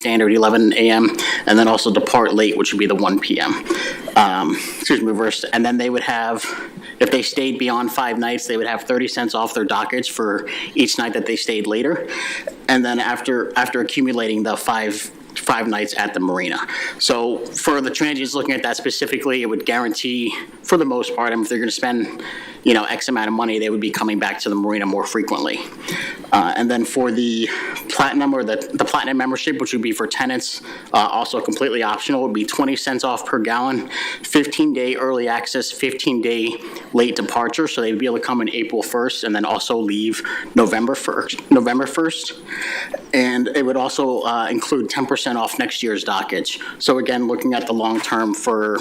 standard 11 a.m. and then also depart late, which would be the 1 p.m. Reversed. And then they would have, if they stayed beyond 5 nights, they would have 30 cents off their dockage for each night that they stayed later. And then after accumulating the five nights at the marina. So for the transients looking at that specifically, it would guarantee, for the most part, if they're going to spend, X amount of money, they would be coming back to the marina more frequently. And then for the platinum or the platinum membership, which would be for tenants, also completely optional, would be 20 cents off per gallon, 15-day early access, 15-day late departure. So they would be able to come in April 1st and then also leave November 1st. And it would also include 10% off next year's dockage. So again, looking at the long term for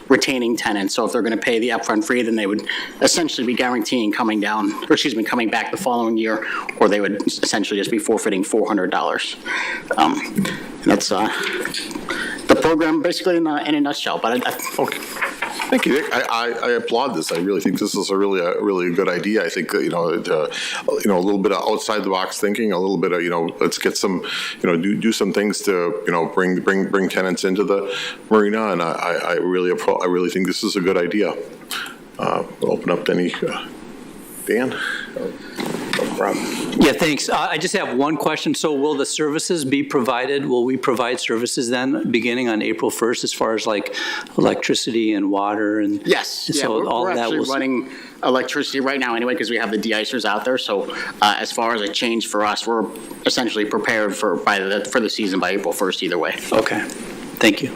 retaining tenants. So if they're going to pay the upfront fee, then they would essentially be guaranteeing coming back the following year, or they would essentially just be forfeiting $400. That's the program basically in a nutshell. But okay. Thank you, Nick. I applaud this. I really think this is a really good idea. I think a little bit of outside the box thinking, a little bit of let's get some do some things to bring tenants into the marina, and I really think this is a good idea. We'll open up to any Dan. Yeah, thanks. I just have one question. So will the services be provided? Will we provide services then beginning on April 1st as far as like electricity and water? And yes. So we're actually running electricity right now anyway because we have the de-icers out there. So as far as a change for us, we're essentially prepared for the season by April 1st either way. Okay. Thank you.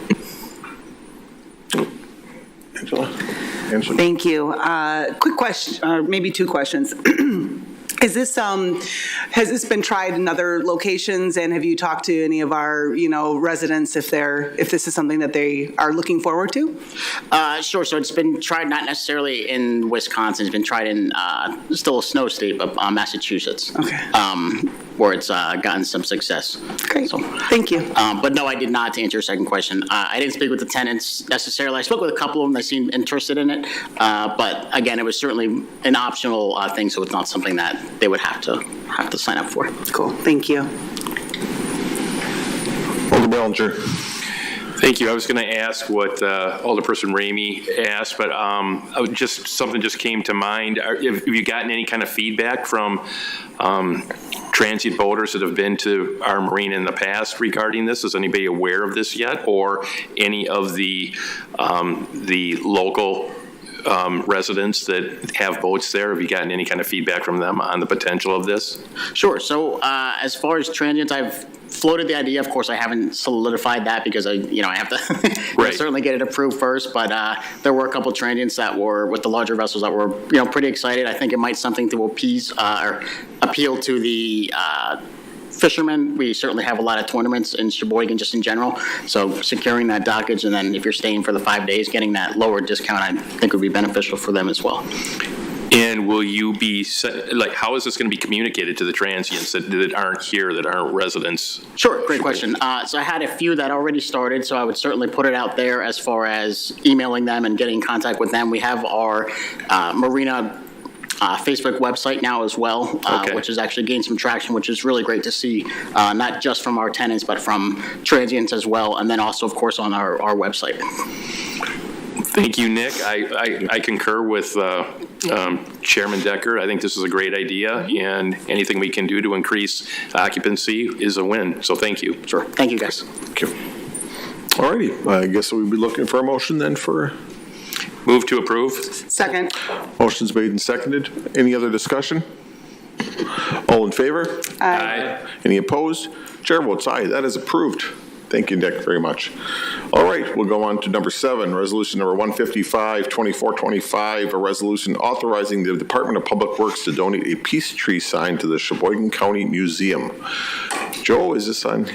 Angela? Thank you. Quick question, maybe two questions. Is this has this been tried in other locations, and have you talked to any of our residents if this is something that they are looking forward to? Sure. So it's been tried not necessarily in Wisconsin. It's been tried in still a snow state, but Massachusetts. Okay. Where it's gotten some success. Great. So, thank you. But no, I did not. To answer your second question, I didn't speak with the tenants necessarily. I spoke with a couple of them that seemed interested in it, but again, it was certainly an optional thing, so it's not something that they would have to sign up for. Cool. Thank you. Alder Bellinger. Thank you. I was going to ask what Alderperson Ramey asked, but something just came to mind. Have you gotten any kind of feedback from transient boaters that have been to our marina in the past regarding this? Is anybody aware of this yet, or any of the local residents that have boats there? Have you gotten any kind of feedback from them on the potential of this? Sure. So as far as transients, I've floated the idea. Of course, I haven't solidified that because I have to right. certainly get it approved first. But there were a couple transients that were with the larger vessels that were pretty excited. I think it might something to appease or appeal to the fishermen. We certainly have a lot of tournaments in Sheboygan just in general. So securing that dockage, and then if you're staying for the 5 days, getting that lower discount, I think would be beneficial for them as well. And will you be, how is this going to be communicated to the transients that aren't here, that aren't residents? Sure, great question. So I had a few that already started, so I would certainly put it out there as far as emailing them and getting in contact with them. We have our marina Facebook website now as well, which has actually gained some traction, which is really great to see, not just from our tenants, but from transients as well, and then also, of course, on our website. Thank you, Nick. I concur with Chairman Decker. I think this is a great idea, and anything we can do to increase occupancy is a win. So thank you. Sure. Thank you, guys. Thank you. All righty. I guess we'll be looking for a motion then for... Move to approve. Second. Motion's made and seconded. Any other discussion? All in favor? Aye. Any opposed? Chair votes aye. That is approved. Thank you, Nick, very much. All right, we'll go on to number 7, resolution number 155-2425, a resolution authorizing the Department of Public Works to donate a peace tree sign to the Sheboygan County Museum. Joe, is this on?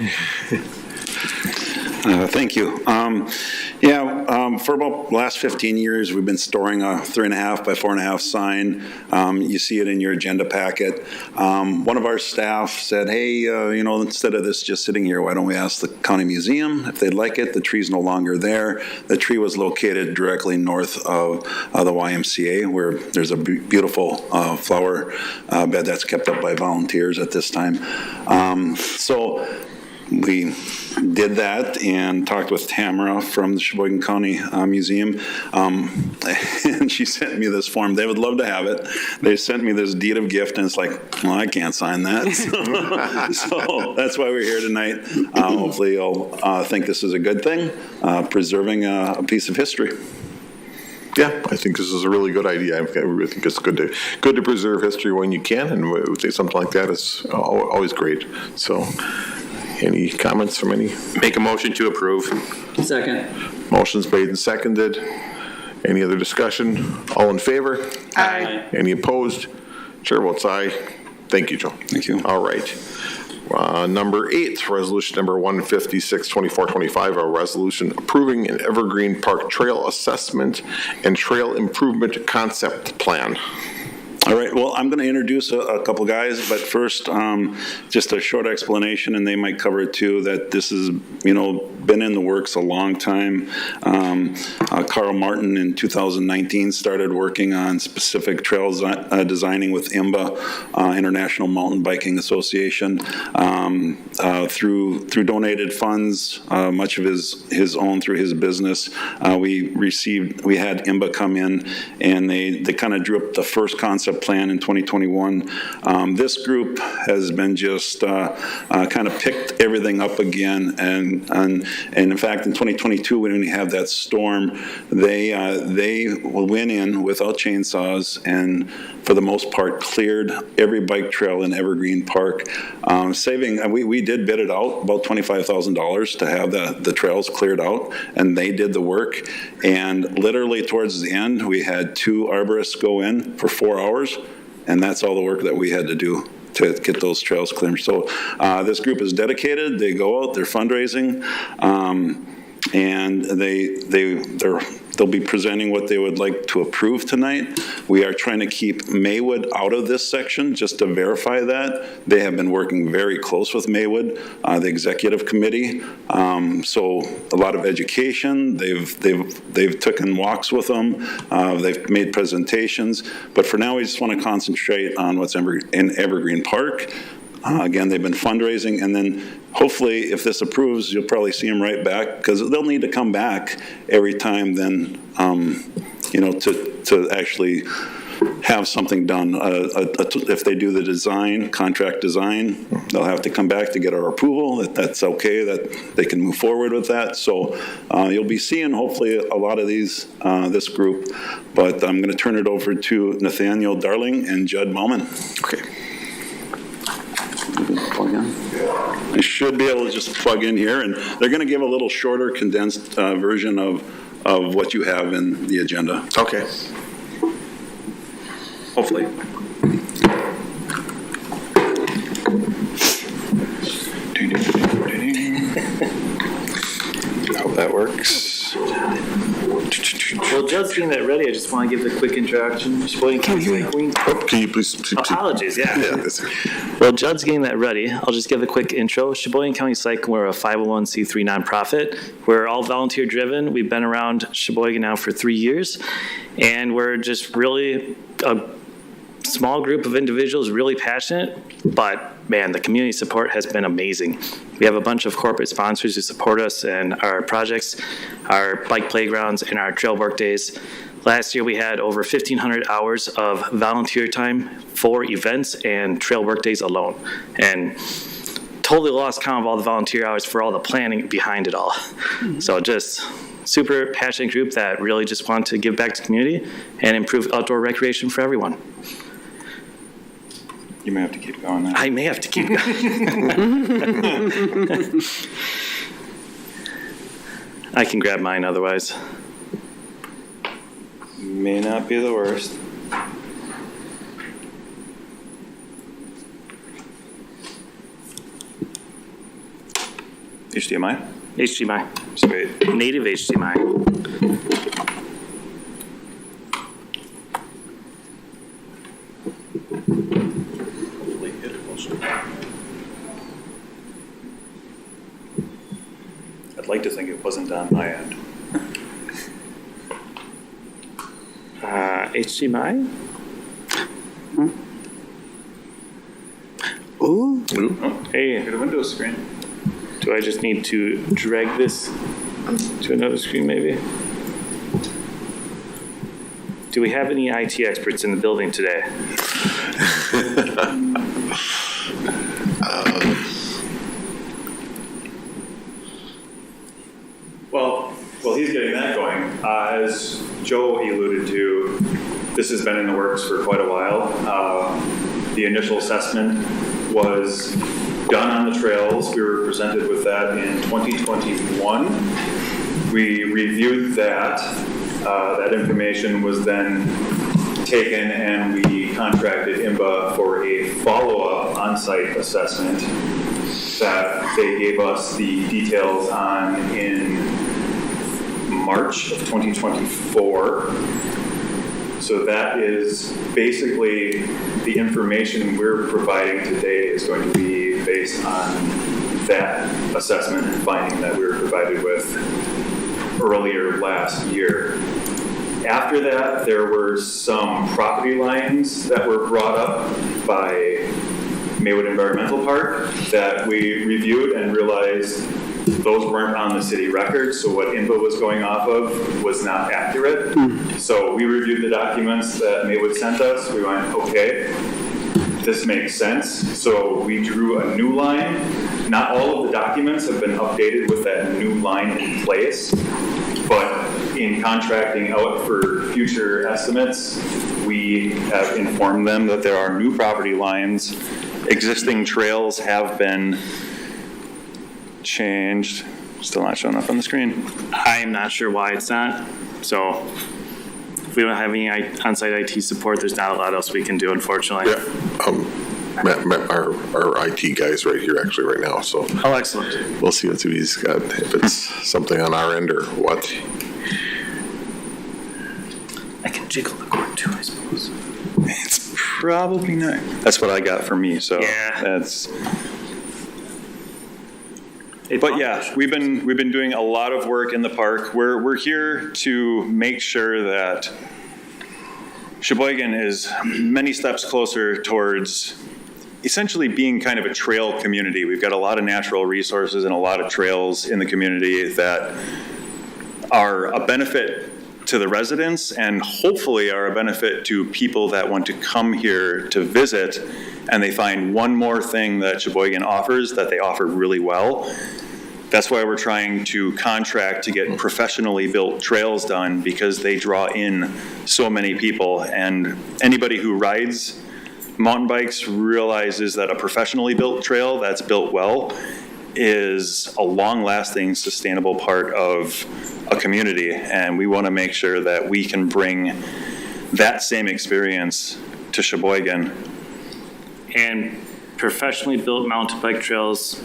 Thank you. For about the last 15 years, we've been storing a 3.5 by 4.5 sign. You see it in your agenda packet. One of our staff said, hey, instead of this just sitting here, why don't we ask the county museum if they'd like it? The tree's no longer there. The tree was located directly north of the YMCA, where there's a beautiful flower bed that's kept up by volunteers at this time. we did that and talked with Tamara from the Sheboygan County Museum, and she sent me this form. They would love to have it. They sent me this deed of gift, and it's like, well, I can't sign that. So that's why we're here tonight. Hopefully you'll think this is a good thing, preserving a piece of history. Yeah, I think this is a really good idea. I think it's good to preserve history when you can, and I would say something like that is always great. So, any comments from any? Make a motion to approve. Second. Motion's made and seconded. Any other discussion? All in favor? Aye. Any opposed? Chair votes aye. Thank you, Joe. Thank you. All right. Number 8, resolution number 156-2425, a resolution approving an Evergreen Park Trail Assessment and Trail Improvement Concept Plan. All right, well, I'm going to introduce a couple guys, but first, just a short explanation, and they might cover it too, that this has, been in the works a long time. Carl Martin in 2019 started working on specific trails designing with IMBA, International Mountain Biking Association, through donated funds, much of his own through his business. We had IMBA come in, and they kind of drew up the first concept plan in 2021. This group has been just kind of picked everything up again, and in fact in 2022 when we have that storm, they went in without chainsaws and for the most part cleared every bike trail in Evergreen Park, saving. We did bid it out about $25,000 to have the trails cleared out, and they did the work. And literally towards the end, we had 2 arborists go in for 4 hours, and that's all the work that we had to do to get those trails cleared. So this group is dedicated. They go out, they're fundraising, and they'll be presenting what they would like to approve tonight. We are trying to keep Maywood out of this section just to verify that. They have been working very close with Maywood, the executive committee. So a lot of education. They've taken walks with them. They've made presentations. But for now, we just want to concentrate on what's in Evergreen Park. Again, they've been fundraising, and then hopefully, if this approves, you'll probably see them right back, because they'll need to come back every time then, to actually have something done. If they do the design, contract design, they'll have to come back to get our approval, that's okay, that they can move forward with that. So you'll be seeing, hopefully, a lot of this group, but I'm going to turn it over to Nathaniel Darling and Judd Bauman. Okay. Plug in. I should be able to just plug in here, and they're going to give a little shorter, condensed version of what you have in the agenda. Okay. Hopefully. Hope that works. Well, Judd's getting that ready. I just want to give the quick introduction. Sheboygan County Cycling. Can you please? Apologies, yeah. Well, Judd's getting that ready. I'll just give a quick intro. Sheboygan County Cycling, we're a 501c3 nonprofit. We're all volunteer driven. We've been around Sheboygan now for 3 years, and we're just really a small group of individuals, really passionate, but man, the community support has been amazing. We have a bunch of corporate sponsors who support us and our projects, our bike playgrounds, and our trail work days. Last year, we had over 1,500 hours of volunteer time for events and trail work days alone. And totally lost count of all the volunteer hours for all the planning behind it all. So just super passionate group that really just want to give back to the community and improve outdoor recreation for everyone. You may have to keep going now. I may have to keep going. I can grab mine otherwise. May not be the worst. HDMI? HDMI. Sweet. Native HDMI. I'd like to think it wasn't on my end. HDMI? Ooh. Hey. Get a Windows screen. Do I just need to drag this to another screen maybe? Do we have any IT experts in the building today? Well, he's getting that going. As Joe alluded to, this has been in the works for quite a while. The initial assessment was done on the trails. We were presented with that in 2021. We reviewed that. That information was then taken and we contracted IMBA for a follow-up on-site assessment that they gave us the details on in March of 2024. So that is basically the information we're providing today is going to be based on that assessment and finding that we were provided with earlier last year. After that, there were some property lines that were brought up by Maywood Environmental Park that we reviewed and realized those weren't on the city record, so what INVA was going off of was not accurate. So we reviewed the documents that Maywood sent us. We went, okay, this makes sense. So we drew a new line. Not all of the documents have been updated with that new line in place, but in contracting out for future estimates, we have informed them that there are new property lines. Existing trails have been changed. Still not showing up on the screen. I'm not sure why it's not. So if we don't have any on-site IT support, there's not a lot else we can do, unfortunately. Yeah, Matt, our IT guy's right here actually right now, so Oh, excellent. we'll see what he's got, if it's something on our end or what. I can jiggle the cord too, I suppose. It's probably not. That's what I got for me, so Yeah. that's. But yeah, we've been doing a lot of work in the park. We're here to make sure that Sheboygan is many steps closer towards essentially being kind of a trail community. We've got a lot of natural resources and a lot of trails in the community that are a benefit to the residents and hopefully are a benefit to people that want to come here to visit and they find one more thing that Sheboygan offers that they offer really well. That's why we're trying to contract to get professionally built trails done because they draw in so many people, and anybody who rides mountain bikes realizes that a professionally built trail that's built well is a long-lasting, sustainable part of a community, and we want to make sure that we can bring that same experience to Sheboygan. And professionally built mountain bike trails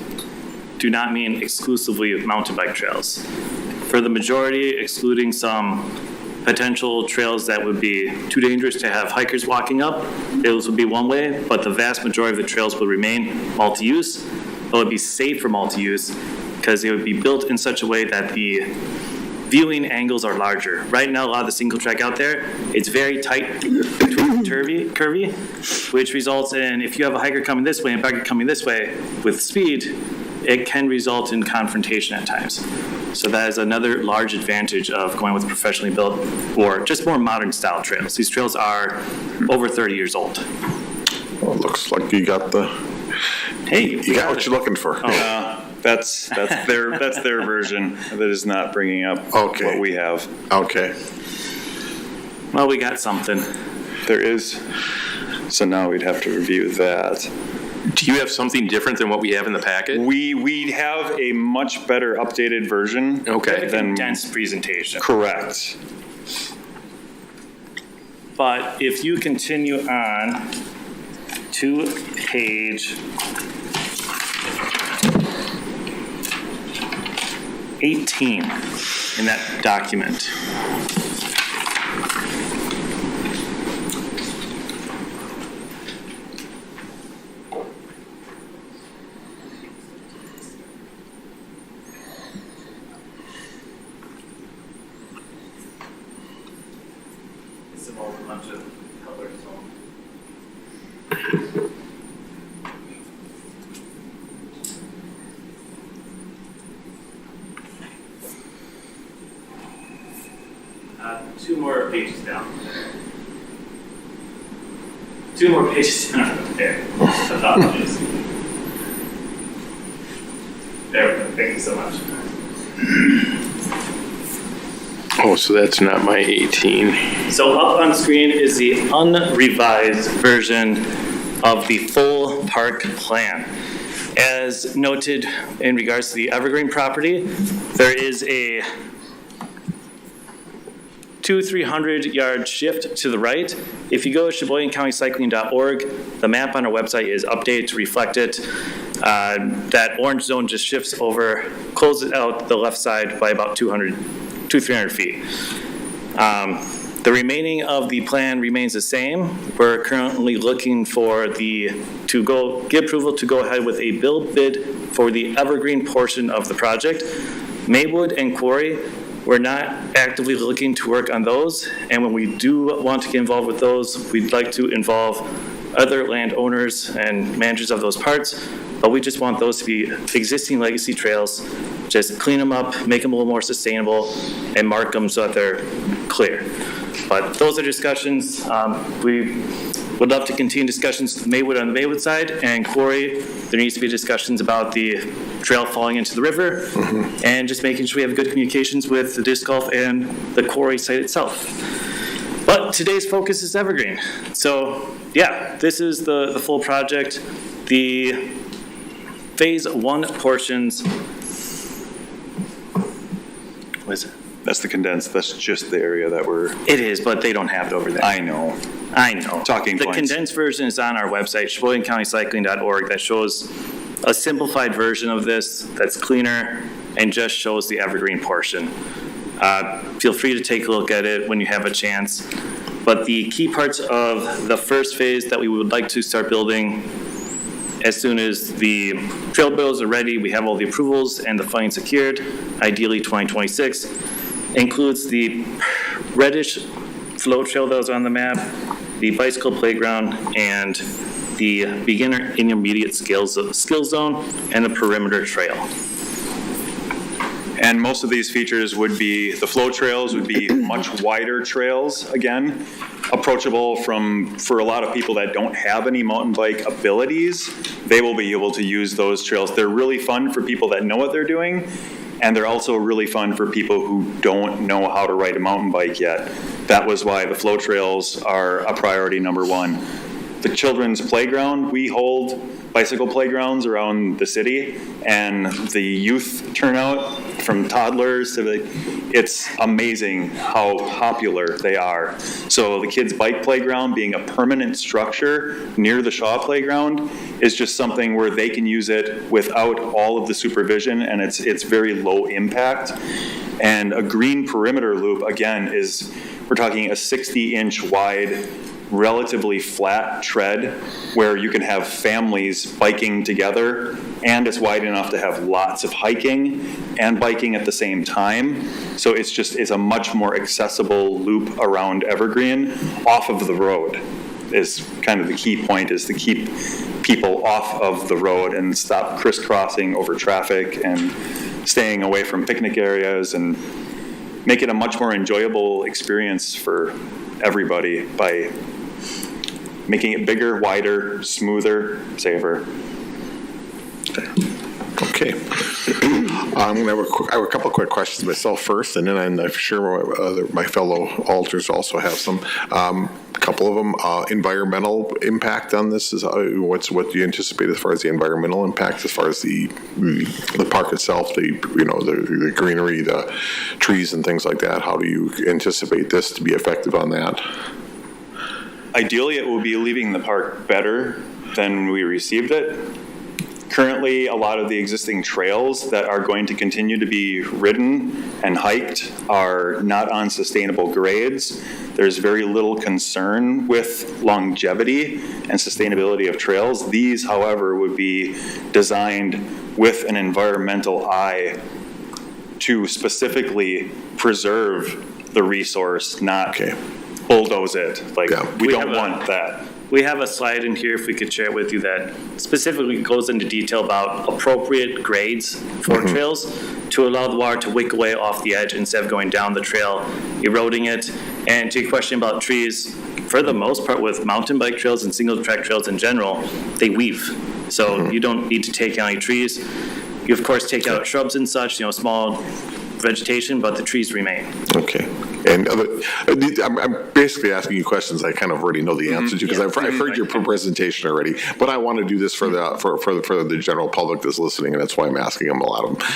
do not mean exclusively mountain bike trails. For the majority, excluding some potential trails that would be too dangerous to have hikers walking up, those would be one way, but the vast majority of the trails would remain multi-use. It would be safe for multi-use because they would be built in such a way that the viewing angles are larger. Right now, a lot of the single track out there, it's very tight, curvy, which results in if you have a hiker coming this way and a biker coming this way with speed, it can result in confrontation at times. So that is another large advantage of going with professionally built or just more modern style trails. These trails are over 30 years old. Well, it looks like you got Hey, you got what you're looking for. That's their version that is not bringing up Okay. what we have. Okay. well, we got something. There is, so now we'd have to review that. Do you have something different than what we have in the packet? We have a much better updated version. Okay. Than Condensed presentation. correct. But if you continue on to page 18 in that document. It's a whole bunch of colors. 2 more pages down. 2 more pages down. There. Apologies. There we go. Thank you so much. Oh, so that's not my 18. So up on screen is the unrevised version of the full park plan. As noted in regards to the Evergreen property, there is a 300-yard shift to the right. If you go to SheboyganCountyCycling.org, the map on our website is updated to reflect it. That orange zone just shifts over, closes out the left side by about 200-300 feet. The remaining of the plan remains the same. We're currently looking for give approval to go ahead with a build bid for the Evergreen portion of the project. Maywood and Quarry, we're not actively looking to work on those, and when we do want to get involved with those, we'd like to involve other landowners and managers of those parts, but we just want those to be existing legacy trails. Just clean them up, make them a little more sustainable, and mark them so that they're clear. But those are discussions. We would love to continue discussions with Maywood on the Maywood side, and Quarry, there needs to be discussions about the trail falling into the river, and just making sure we have good communications with the disc golf and the Quarry site itself. But today's focus is Evergreen. So yeah, this is the full project. The phase 1 portions, what is it? That's the condensed, that's just the area that we're. It is, but they don't have it over there. I know. Talking The points. condensed version is on our website, SheboyganCountyCycling.org, that shows a simplified version of this that's cleaner and just shows the Evergreen portion. Feel free to take a look at it when you have a chance. But the key parts of the first phase that we would like to start building as soon as the trail bills are ready, we have all the approvals and the funding secured, ideally 2026, includes the reddish flow trail that was on the map, the bicycle playground, and the beginner intermediate skill zone, and the perimeter trail. And most of these features would be, the flow trails would be much wider trails, again, approachable for a lot of people that don't have any mountain bike abilities. They will be able to use those trails. They're really fun for people that know what they're doing, and they're also really fun for people who don't know how to ride a mountain bike yet. That was why the flow trails are a priority number 1. The children's playground, we hold bicycle playgrounds around the city, and the youth turnout from toddlers to it's amazing how popular they are. So the kids' bike playground being a permanent structure near the Shaw playground is just something where they can use it without all of the supervision, and it's very low impact. And a green perimeter loop, again, we're talking a 60-inch wide, relatively flat tread where you can have families biking together, and it's wide enough to have lots of hiking and biking at the same time. So it's a much more accessible loop around Evergreen off of the road is kind of the key point, is to keep people off of the road and stop crisscrossing over traffic and staying away from picnic areas, and make it a much more enjoyable experience for everybody by making it bigger, wider, smoother, safer. Okay. I'm going to I have a couple of quick questions myself first, and then I'm sure my fellow alters also have some. A couple of them. Environmental impact on this is what do you anticipate as far as the environmental impact, as far as the park itself, the greenery, the trees, and things like that? How do you anticipate this to be effective on that? Ideally, it will be leaving the park better than we received it. Currently, a lot of the existing trails that are going to continue to be ridden and hiked are not on sustainable grades. There's very little concern with longevity and sustainability of trails. These, however, would be designed with an environmental eye to specifically preserve the resource, not bulldoze it. We don't want that. We have a slide in here, if we could share it with you, that specifically goes into detail about appropriate grades for trails to allow the water to wick away off the edge instead of going down the trail, eroding it, And to your question about trees, for the most part with mountain bike trails and single track trails in general, they weave. So you don't need to take out any trees. You of course take out shrubs and such, small vegetation, but the trees remain. Okay. And I'm basically asking you questions I kind of already know the answer to because I've heard your presentation already. But I want to do this for the general public that's listening, and that's why I'm asking them a lot of them.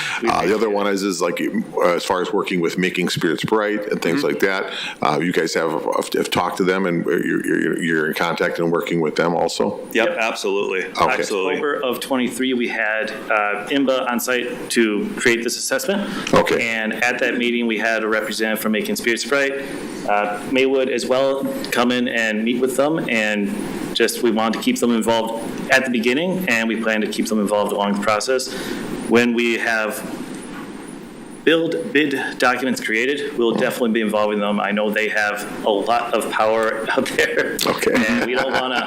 The other one is like as far as working with Making Spirits Bright and things like that. You guys have talked to them, and you're in contact and working with them also. Yep, absolutely. Okay. October of 23, we had IMBA on site to create this assessment. Okay. And at that meeting, we had a representative from Making Spirits Bright, Maywood as well, come in and meet with them, and we wanted to keep them involved at the beginning, and we plan to keep them involved along the process. When we have bid documents created, we'll definitely be involving them. I know they have a lot of power out there. Okay. And we don't want to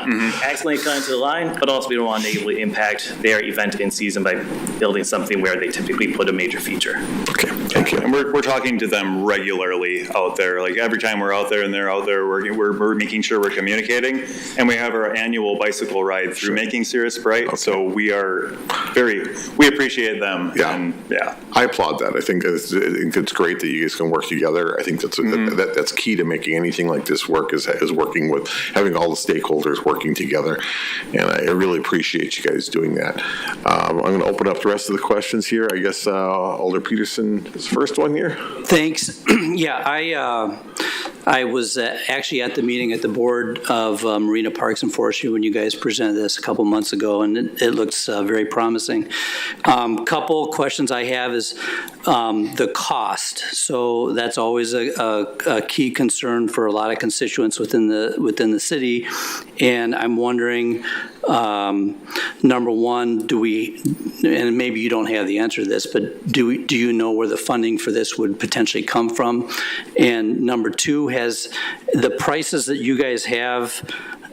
accidentally cut into the line, but also we don't want to negatively impact their event in season by building something where they typically put a major feature. Okay, thank you. And we're talking to them regularly out there. Like every time we're out there and they're out there working, we're making sure we're communicating. And we have our annual bicycle ride through Making Spirits Bright. Okay. So we appreciate them. Yeah. And, yeah. I applaud that. I think it's great that you guys can work together. I think that's key to making anything like this work is working with having all the stakeholders working together, and I really appreciate you guys doing that. I'm going to open up the rest of the questions here. I guess Alder Peterson is the first one here. Thanks. Yeah, I was actually at the meeting at the Board of Marina Parks and Forestry when you guys presented this a couple months ago, and it looks very promising. Couple questions I have is the cost. So that's always a key concern for a lot of constituents within the city, and I'm wondering, number one, and maybe you don't have the answer to this, but do you know where the funding for this would potentially come from? And number two, has the prices that you guys have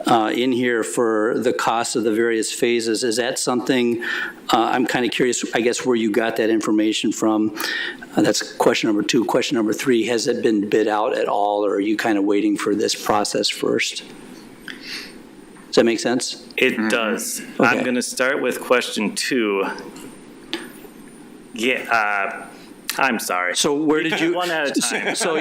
in here for the cost of the various phases, is that something, I'm kind of curious, I guess, where you got that information from? That's question number two. Question number three, has it been bid out at all, or are you kind of waiting for this process first? Does that make sense? It does. Okay. I'm going to start with question 2. Yeah, I'm sorry. So where did you? One at a time. So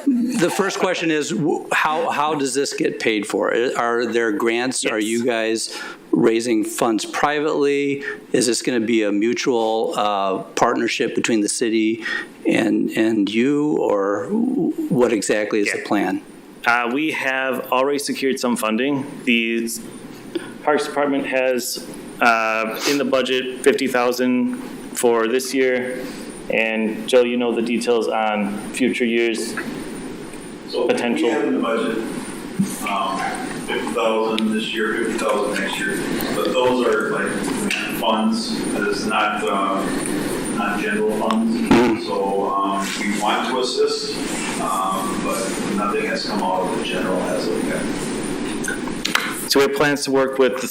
the first question is, how does this get paid for? Are there grants? Yes. Are you guys raising funds privately? Is this going to be a mutual partnership between the city and you, or what exactly is the plan? We have already secured some funding. The Parks Department has in the budget $50,000 for this year. And Joe, you know the details on future years potential. We have in the budget $50,000 this year, $50,000 next year, but those are like funds. It's not general funds. So we want to assist, but nothing has come out of the general as of yet. So we have plans to work with the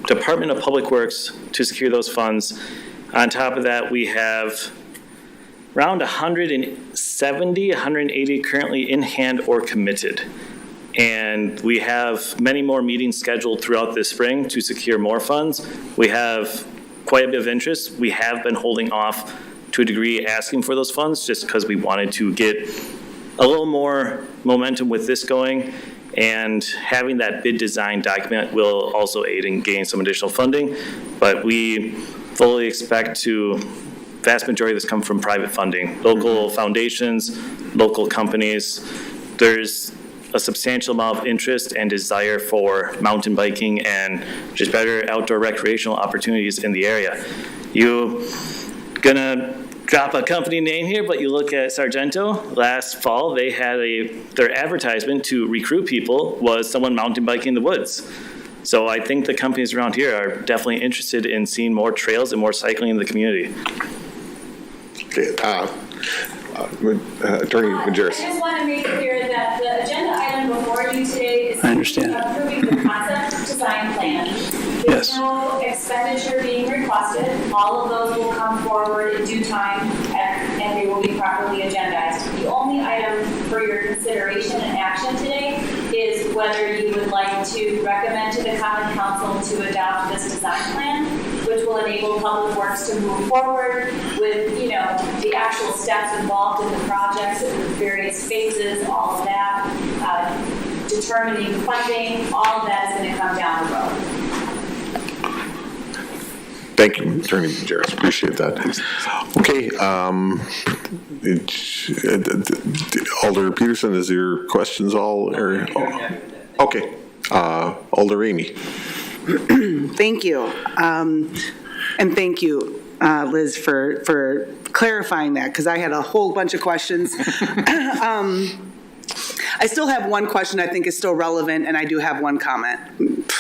Department of Public Works to secure those funds. On top of that, we have around 170, 180 currently in hand or committed. And we have many more meetings scheduled throughout this spring to secure more funds. We have quite a bit of interest. We have been holding off to a degree asking for those funds just because we wanted to get a little more momentum with this going. And having that bid design document will also aid in getting some additional funding. But we fully expect vast majority of this come from private funding, local foundations, local companies. There's a substantial amount of interest and desire for mountain biking and just better outdoor recreational opportunities in the area. You gonna drop a company name here, but you look at Sargento, last fall, they had their advertisement to recruit people was someone mountain biking in the woods. So I think the companies around here are definitely interested in seeing more trails and more cycling in the community. Okay, Attorney Majerus. I just want to make clear that the agenda item before you today is approving the concept design plan. There's no expenditure being requested. All of those will come forward in due time and they will be properly agendized. The only item for your consideration consideration and action today is whether you would like to recommend to the Common Council to adopt this design plan, which will enable Public Works to move forward with, you know, the actual steps involved in the projects, the various phases, all of that, determining funding, all of that is going to come down the road. Thank you, Attorney Jarrett. Appreciate that. Okay. Alder Peterson, is your questions all? Or, okay. Alder Ramey. Thank you. And thank you, Liz, for clarifying that, because I had a whole bunch of questions. I still have one question I think is still relevant, and I do have one comment.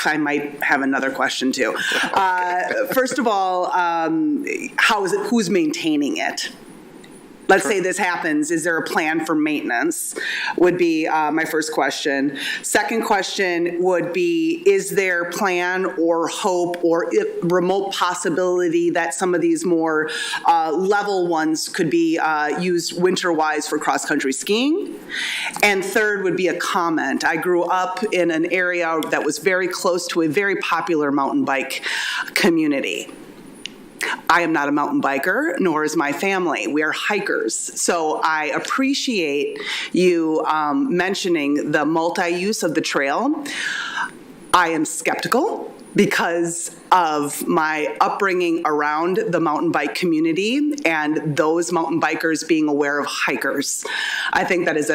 I might have another question too. First of all, how is it? Who's maintaining it? Let's say this happens. Is there a plan for maintenance? Would be my first question. Second question would be, is there plan or hope or remote possibility that some of these more level ones could be used winter-wise for cross-country skiing? And third would be a comment. I grew up in an area that was very close to a very popular mountain bike community. I am not a mountain biker, nor is my family. We are hikers. So I appreciate you mentioning the multi-use of the trail. I am skeptical because of my upbringing around the mountain bike community and those mountain bikers being aware of hikers. I think that is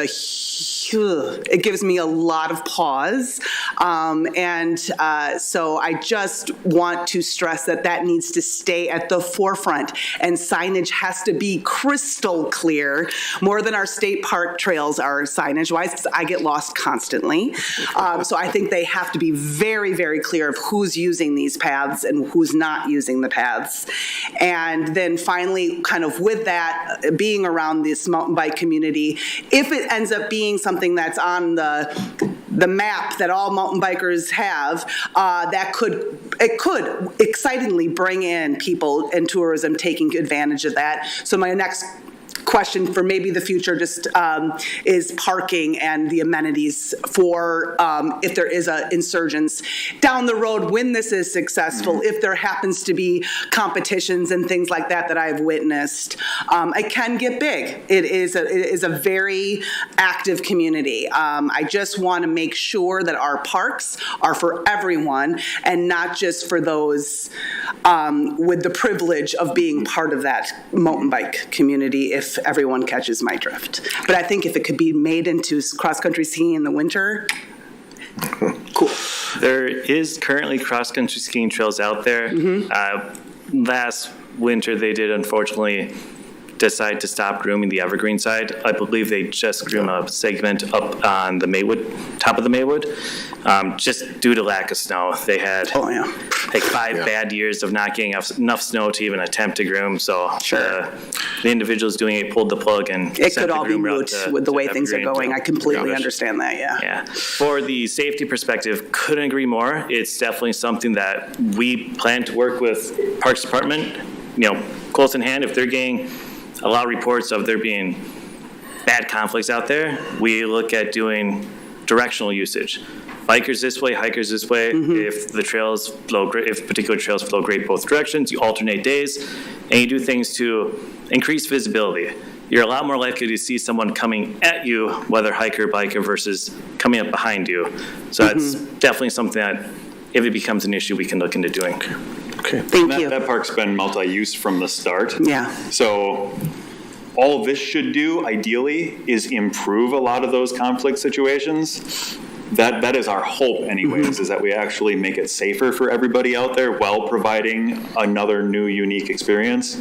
it gives me a lot of pause. So I just want to stress that that needs to stay at the forefront, and signage has to be crystal clear, more than our state park trails are signage-wise, because I get lost constantly. So I think they have to be very, very clear of who's using these paths and who's not using the paths. And then finally, kind of with that, being around this mountain bike community, if it ends up being something that's on the map that all mountain bikers have, it could excitingly bring in people and tourism taking advantage of that. So my next question for maybe the future just is parking and the amenities for if there is a insurgence down the road when this is successful, if there happens to be competitions and things like that I've witnessed. It can get big. It is a very active community. I just want to make sure that our parks are for everyone and not just for those with the privilege of being part of that mountain bike community, if everyone catches my drift. But I think if it could be made into cross-country skiing in the winter, cool. There is currently cross-country skiing trails out there. Last winter they did, unfortunately, decide to stop grooming the Evergreen side. I believe they just groomed a segment up on the Maywood, top of the Maywood, just due to lack of snow. They had like 5 bad years of not getting enough snow to even attempt to groom. So the individuals doing it pulled the plug, and it could all be moot with the way things are going. I completely understand that. Yeah. For the safety perspective, couldn't agree more. It's definitely something that we plan to work with Parks Department, close in hand. If they're getting a lot of reports of there being bad conflicts out there, we look at doing directional usage. Bikers this way, hikers this way. If the trails flow great, if particular trails flow great both directions, you alternate days, and you do things to increase visibility. You're a lot more likely to see someone coming at you, whether hiker, biker, versus coming up behind you. So that's definitely something that, if it becomes an issue, we can look into doing. Okay. Thank you. That park's been multi-use from the start. Yeah. So all this should do, ideally, is improve a lot of those conflict situations. That is our hope anyways, is that we actually make it safer for everybody out there while providing another new, unique experience.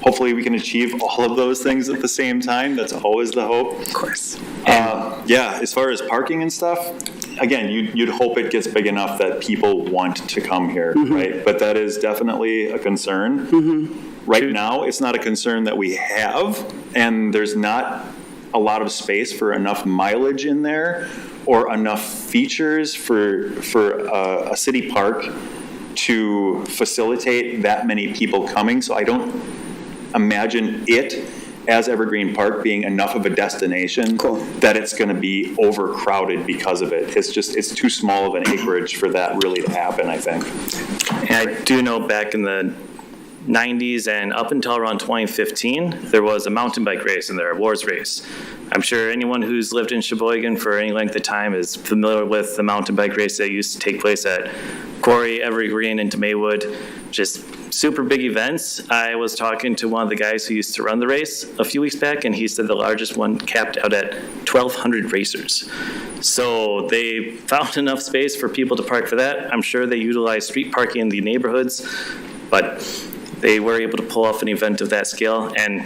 Hopefully we can achieve all of those things at the same time. That's always the hope. Of course. As far as parking and stuff, again, you'd hope it gets big enough that people want to come here, right? But that is definitely a concern. Right now, it's not a concern that we have, and there's not a lot of space for enough mileage in there or enough features for a city park to facilitate that many people coming. So I don't imagine it as Evergreen Park being enough of a destination that it's going to be overcrowded because of it. It's too small of an acreage for that really to happen, I think. And I do know back in the 90s and up until around 2015, there was a mountain bike race and there, a awards race. I'm sure anyone who's lived in Sheboygan for any length of time is familiar with the mountain bike race that used to take place at Quarry, Evergreen, into Maywood. Just super big events. I was talking to one of the guys who used to run the race a few weeks back, and he said the largest one capped out at 1,200 racers. So they found enough space for people to park for that. I'm sure they utilized street parking in the neighborhoods, but they were able to pull off an event of that scale. And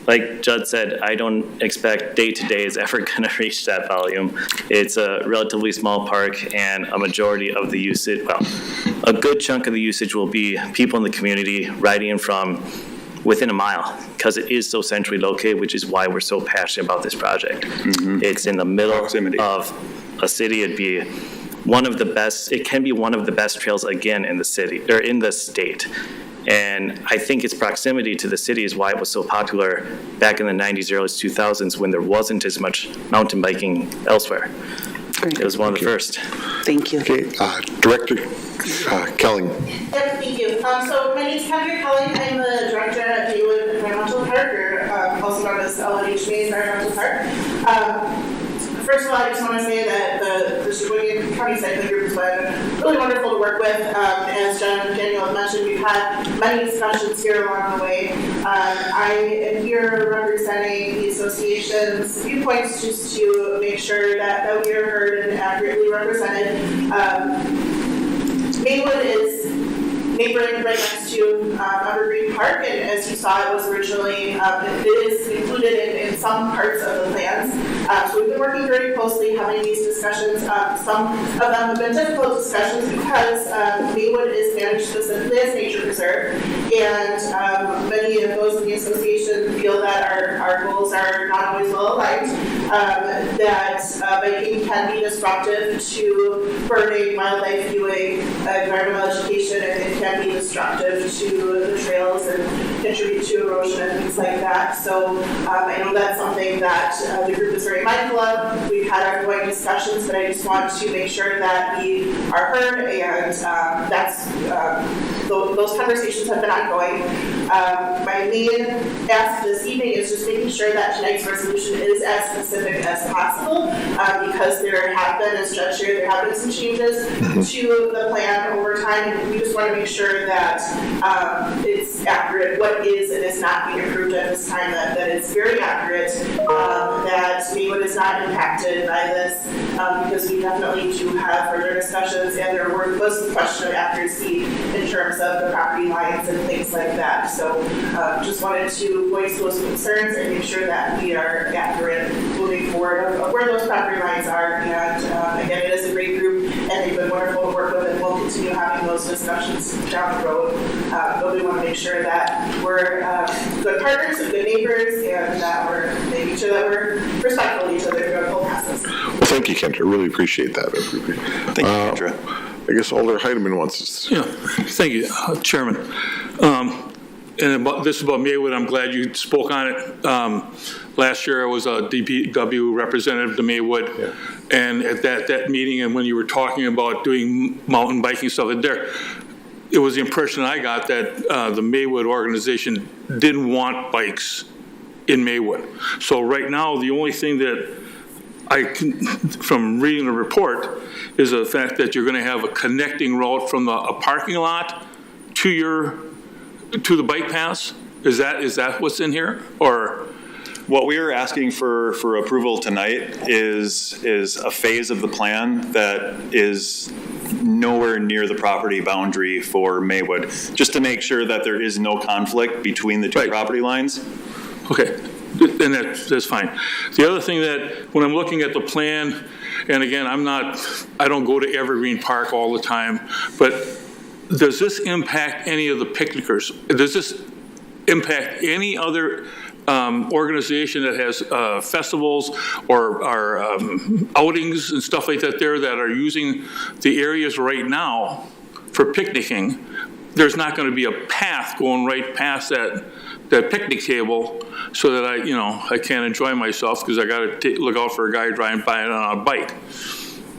like Judd said, I don't expect day-to-day is ever going to reach that volume. It's a relatively small park, and a majority of the usage, well, a good chunk of the usage will be people in the community riding in from within a mile, because it is so centrally located, which is why we're so passionate about this project. It's in the middle of a city. It'd be one of the best, it can be one of the best trails again in the city, or in the state. And I think its proximity to the city is why it was so popular back in the 90s, early 2000s, when there wasn't as much mountain biking elsewhere. It was one of the first. Thank you. Okay, Director Kelling. Yep, thank you. So my name is Kendra Kelling. I'm the director at Maywood Environmental Park, or also known as LNHMA Environmental Park. First of all, I just want to say that the Sheboygan County Cycling Group has been really wonderful to work with. As John and Daniel have mentioned, we've had many discussions here along the way. I am here representing the association's viewpoints just to make sure that we are heard and accurately represented. Maywood is neighboring right next to Evergreen Park, and as you saw, it was originally, it is included in some parts of the plans. So we've been working very closely having these discussions. Some of them have been difficult discussions because Maywood is managed specifically as nature preserve, and many of those in the association feel that our goals are not always well aligned, that biking can be disruptive to birding, wildlife viewing, environmental education, and can be destructive to the trails and contribute to erosion and things like that. So I know that's something that the group is very mindful of. We've had ongoing discussions, but I just want to make sure that we are heard, and those conversations have been ongoing. My main ask this evening is just making sure that tonight's resolution is as specific as possible, because there have been, as Judge shared, there have been some changes to the plan over time, and we just want to make sure that it's accurate, what is and is not being approved at this time, that it's very accurate, that Maywood is not impacted by this, because we definitely do have further discussions, and there was a question of accuracy in terms of the property lines and things like that. So just wanted to voice those concerns and make sure that we are accurate moving forward of where those property lines are. And again, it is a great group, and they've been wonderful to work with, and we'll continue having those discussions down the road. But we want to make sure that we're good partners and good neighbors, and that we're making sure that we're respectful of each other throughout the whole process. Well, thank you, Kendra. Really appreciate that. Thank you, Kendra. I guess Alder Heidemann wants to. Yeah, thank you, Chairman. And this is about Maywood. I'm glad you spoke on it. Last year, I was a DPW representative to Maywood, and at that meeting, and when you were talking about doing mountain biking stuff there, it was the impression I got that the Maywood organization didn't want bikes in Maywood. So right now, the only thing that I can, from reading the report, is the fact that you're going to have a connecting route from a parking lot to the bike paths. Is that what's in here, or? What we are asking for approval tonight is a phase of the plan that is nowhere near the property boundary for Maywood, just to make sure that there is no conflict between the two property lines. Okay, and that's fine. The other thing that, when I'm looking at the plan, and again, I don't go to Evergreen Park all the time, but does this impact any of the picnickers? Does this impact any other organization that has festivals or outings and stuff like that there that are using the areas right now for picnicking? there's not going to be a path going right past that picnic table so that I can't enjoy myself because I got to look out for a guy driving by on a bike.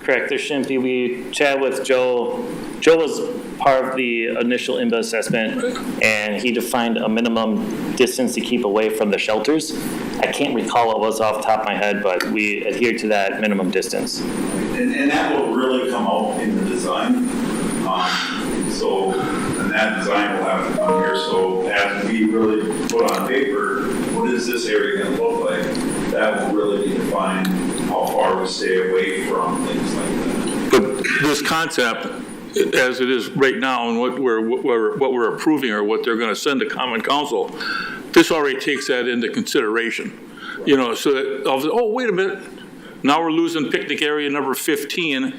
Correct, there shouldn't be. We chatted with Joe. Joe was part of the initial INBA assessment, and he defined a minimum distance to keep away from the shelters. I can't recall what it was off the top of my head, but we adhered to that minimum distance. And that will really come out in the design. And that design will have to come here. So as we really put on paper, what is this area going to look like? That will really be defined how far we stay away from things like that. But this concept, as it is right now, and what we're approving or what they're going to send to Common Council, this already takes that into consideration. So that, wait a minute, now we're losing picnic area number 15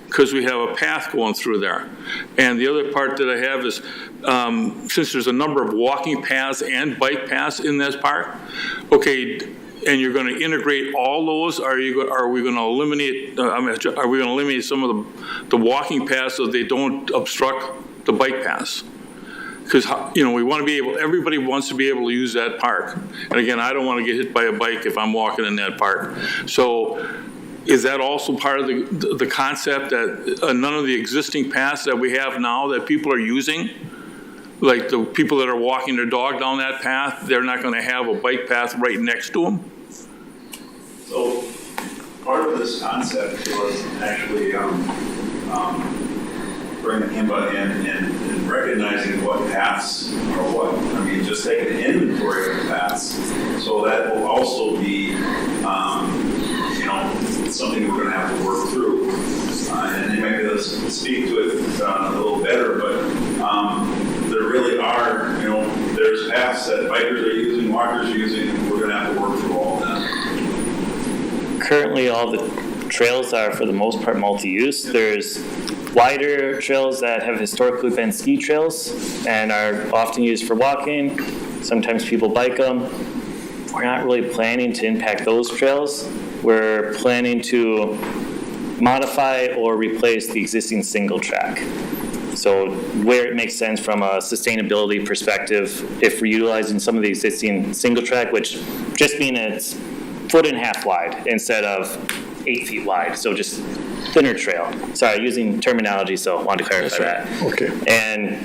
because we have a path going through there. And the other part that I have is, since there's a number of walking paths and bike paths in this park, okay, and you're going to integrate all those, are we going to eliminate? Are we going to eliminate some of the walking paths so they don't obstruct the bike paths? Because we want to be able. Everybody wants to be able to use that park. And again, I don't want to get hit by a bike if I'm walking in that park. So, is that also part of the concept that none of the existing paths that we have now that people are using? Like the people that are walking their dog down that path, they're not going to have a bike path right next to them? So part of this concept was actually bringing INBA in and recognizing what paths are what. I mean, just take an inventory of the paths. So that will also be, something we're going to have to work through. And they might be able to speak to it a little better, but there really are, there's paths that bikers are using, walkers are using, and we're going to have to work through all of that. Currently, all the trails are, for the most part, multi-use. There's wider trails that have historically been ski trails and are often used for walking. Sometimes people bike them. We're not really planning to impact those trails. We're planning to modify or replace the existing single track. So where it makes sense from a sustainability perspective, if we're utilizing some of the existing single track, which just means it's 1.5 feet wide instead of 8 feet wide, so just thinner trail. Sorry, using terminology, so I wanted to clarify that. Okay. And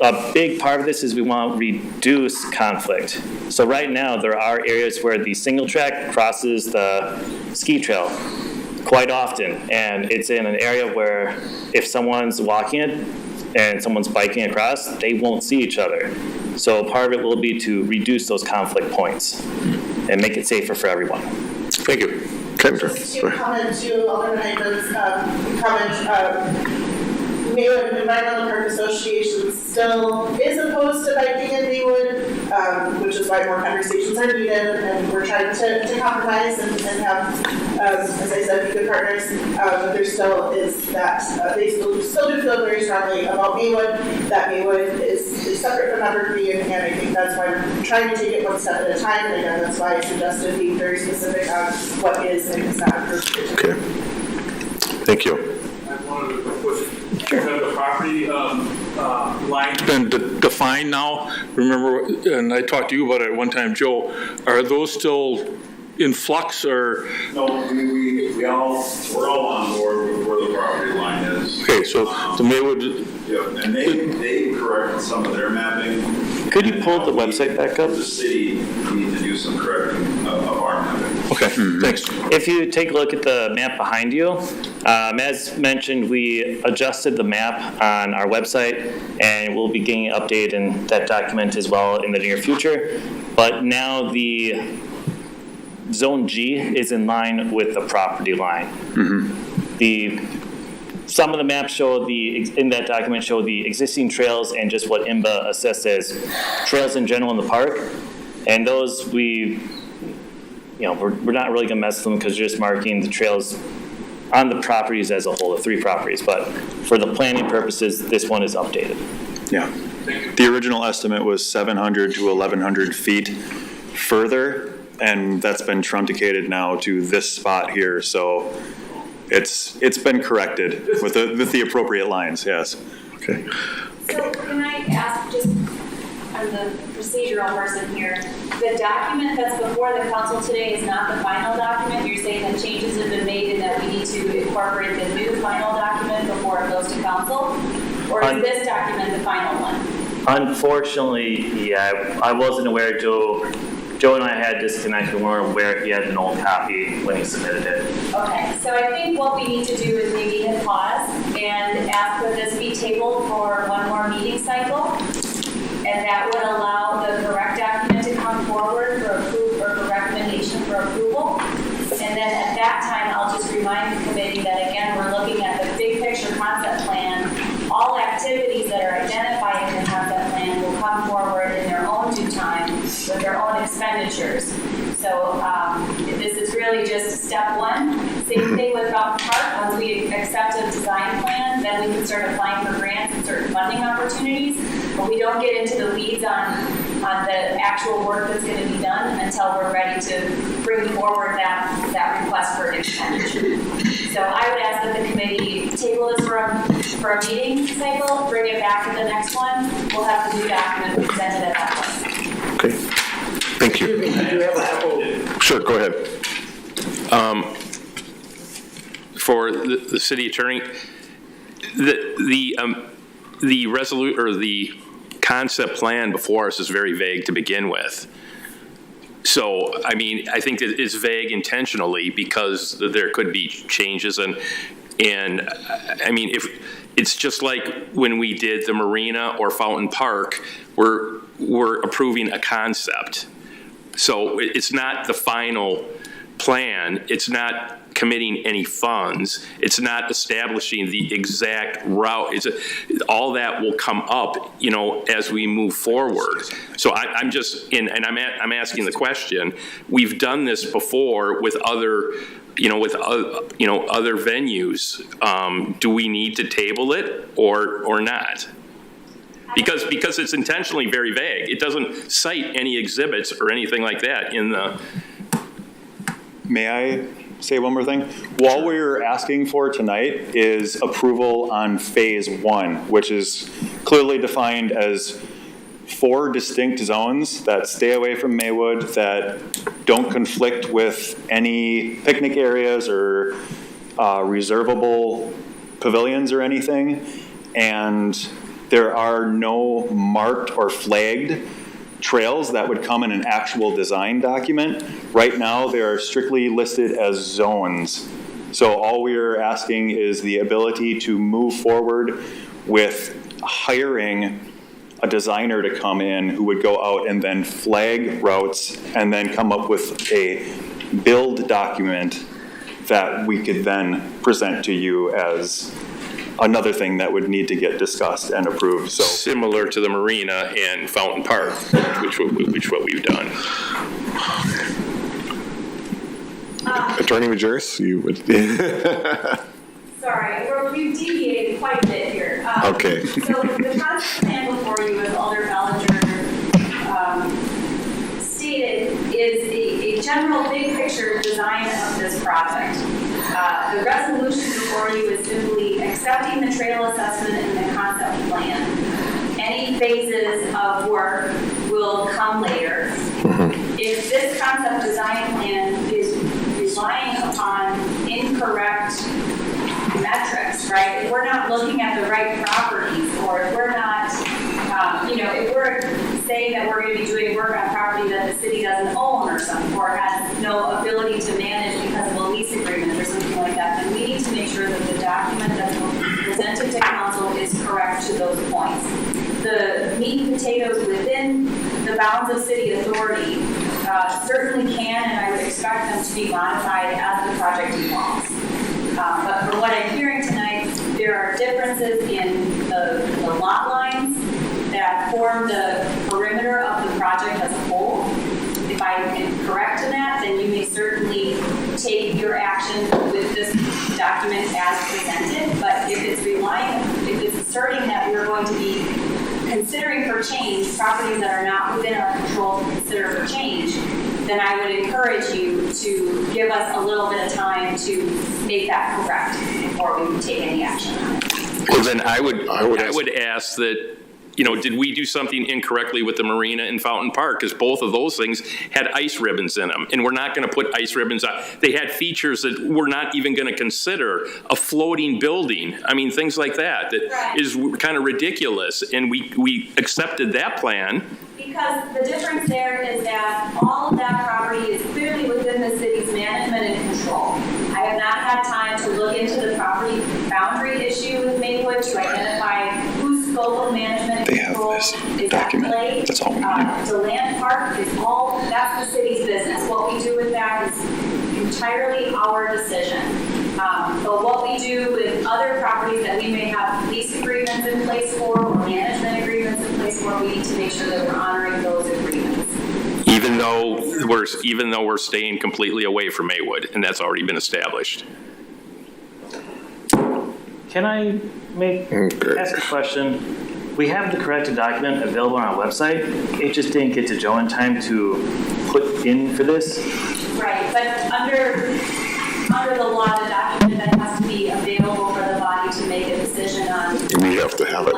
a big part of this is we want to reduce conflict. So right now there are areas where the single track crosses the ski trail quite often, and it's in an area where if someone's walking it and someone's biking across, they won't see each other. So part of it will be to reduce those conflict points and make it safer for everyone. Thank you. Kendra. Just to comment to Alderman Heitman's comment, Maywood Environmental Park Association still is opposed to biking in Maywood, which is why more conversations are needed, and we're trying to compromise and have, as I said, be good partners. But there still is that they still do feel very strongly about Maywood, that Maywood is separate from Evergreen, and I think that's why we're trying to take it one step at a time. And again, that's why I suggested being very specific on what is and is not approved. Okay. Thank you. I wanted to put the property line been defined now. Remember, and I talked to you about it at one time, Joe. Are those still in flux or? No, we're all on board with where the property line is. Okay, so the Maywood. Yeah, and they corrected some of their mapping. Could you pull the website back up? The city needs to do some correcting of our mapping. Okay, thanks. If you take a look at the map behind you, as mentioned, we adjusted the map on our website, and we'll be getting an update in that document as well in the near future. But now the Zone G is in line with the property line. Some of the maps show in that document show the existing trails and just what INBA assessed as trails in general in the park. And those we're not really gonna mess with them because you're just marking the trails on the properties as a whole, the 3 properties. But for the planning purposes, this one is updated. Yeah. The original estimate was 700 to 1,100 feet further, and that's been truncated now to this spot here. So it's been corrected with the appropriate lines. Yes. Okay. So can I ask, just, I'm the procedural person here, the document that's before the council today is not the final document? You're saying that changes have been made and that we need to incorporate the new final document before it goes to council? Or is this document the final one? Unfortunately, yeah, I wasn't aware. Joe and I had disconnected. We weren't aware he had an old copy when he submitted it. Okay, so I think what we need to do is maybe hit pause and ask that this be tabled for one more meeting cycle. And that would allow the correct document to come forward for approval or for recommendation for approval. And then at that time, I'll just remind the committee that again, we're looking at the big picture concept plan. All activities that are identified in the concept plan will come forward in their own due time with their own expenditures. So this is really just step one. Same thing with Fountain Park. Once we accept a design plan, then we can start applying for grants and certain funding opportunities. But we don't get into the weeds on the actual work that's going to be done until we're ready to bring forward that request for an expenditure. So I would ask that the committee table this for a meeting cycle, bring it back at the next one. We'll have the new document presented at that point. Okay, thank you. Sure, go ahead. For the city attorney, the resolute or the concept plan before us is very vague to begin with. So, I mean, I think that it's vague intentionally because there could be changes and I mean, if it's just like when we did the marina or Fountain Park, we're approving a concept. So it's not the final plan. It's not committing any funds. It's not establishing the exact route. All that will come up, you know, as we move forward. So I'm just I'm asking the question. We've done this before with other, other venues. Do we need to table it or not? Because it's intentionally very vague. It doesn't cite any exhibits or anything like that in the. May I say one more thing? What we're asking for tonight is approval on phase 1, which is clearly defined as 4 distinct zones that stay away from Maywood, that don't conflict with any picnic areas or reservable pavilions or anything. And there are no marked or flagged trails that would come in an actual design document. Right now, they are strictly listed as zones. So all we're asking is the ability to move forward with hiring a designer to come in who would go out and then flag routes and then come up with a build document that we could then present to you as another thing that would need to get discussed and approved. So similar to the marina and Fountain Park, which what we've done. Attorney Majerus, you would. Sorry, we've deviated quite a bit here. Okay. So the concept plan before you, as Alder Ballinger stated, is a general big picture design of this project. The resolution before you is simply accepting the trail assessment and the concept plan. Any phases of work will come later. If this concept design plan is relying upon incorrect metrics, right? If we're not looking at the right properties, or if we're not, if we're saying that we're going to be doing work on property that the city doesn't own or something, or has no ability to manage because of a lease agreement or something like that, then we need to make sure that the document that's presented to council is correct to those points. The meat and potatoes within the bounds of city authority certainly can, and I would expect them to be modified as the project evolves. But from what I'm hearing tonight, there are differences in the lot lines that form the perimeter of the project as a whole. If I am correct in that, then you may certainly take your action with this document as presented. But if it's asserting that we're going to be considering for change properties that are not within our control to consider for change, then I would encourage you to give us a little bit of time to make that correct before we take any action on it. Well, then I would ask that, did we do something incorrectly with the marina in Fountain Park? Because both of those things had ice ribbons in them, and we're not going to put ice ribbons on. They had features that we're not even going to consider, a floating building. I mean, things like that is kind of ridiculous, and we accepted that plan. Because the difference there is that all of that property is clearly within the city's management and control. I have not had time to look into the property boundary issue with Maywood to identify whose scope of management and control is at play. That's all we need. DeLand Park is that's the city's business. What we do with that is entirely our decision. But what we do with other properties that we may have lease agreements in place for or management agreements in place for, we need to make sure that we're honoring those agreements. Even though we're staying completely away from Maywood, and that's already been established. Can I ask a question? We have the corrected document available on our website. It just didn't get to Joe in time to put in for this. Right, but under the law, the document that has to be available for the body to make a decision on. We have to have it.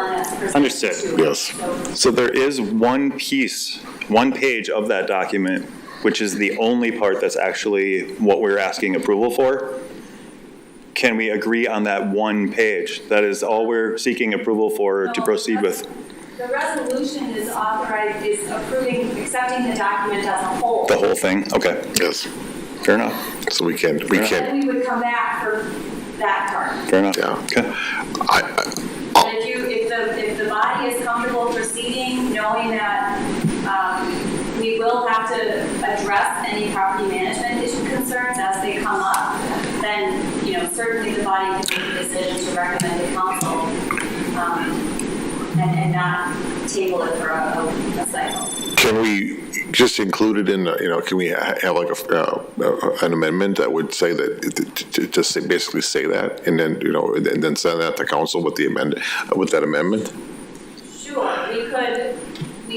Understood. Yes. So there is one page of that document, which is the only part that's actually what we're asking approval for. Can we agree on that one page? That is all we're seeking approval for to proceed with. The resolution is accepting the document as a whole. The whole thing? Okay. Yes. Fair enough. So we can. Then we would come back for that part. Fair enough. Yeah. Okay. But if the body is comfortable proceeding, knowing that we will have to address any property management issue concerns as they come up, then certainly the body can make a decision to recommend to council and not table it for a cycle. Can we just include it in, can we have like an amendment that would say that, to just basically say that, and then, and then send that to council with that amendment? Sure, we could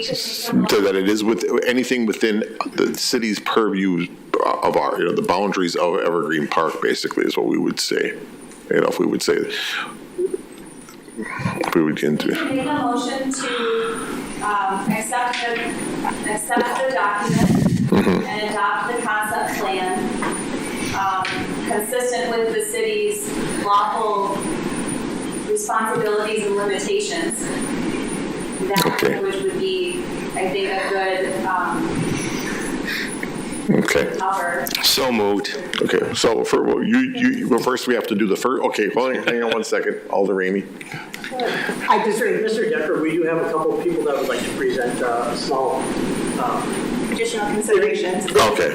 So that it is with anything within the city's purview of our, the boundaries of Evergreen Park, basically, is what we would say. If we would say, if we would get into. Make a motion to accept the document and adopt the concept plan consistent with the city's lawful responsibilities and limitations. That language would be, I think, a good cover. So moved. Okay, so for well, first we have to do the first. Okay, hang on 1 second, Alder Ramey. Mr. Decker, we do have a couple of people that would like to present small additional considerations. Okay.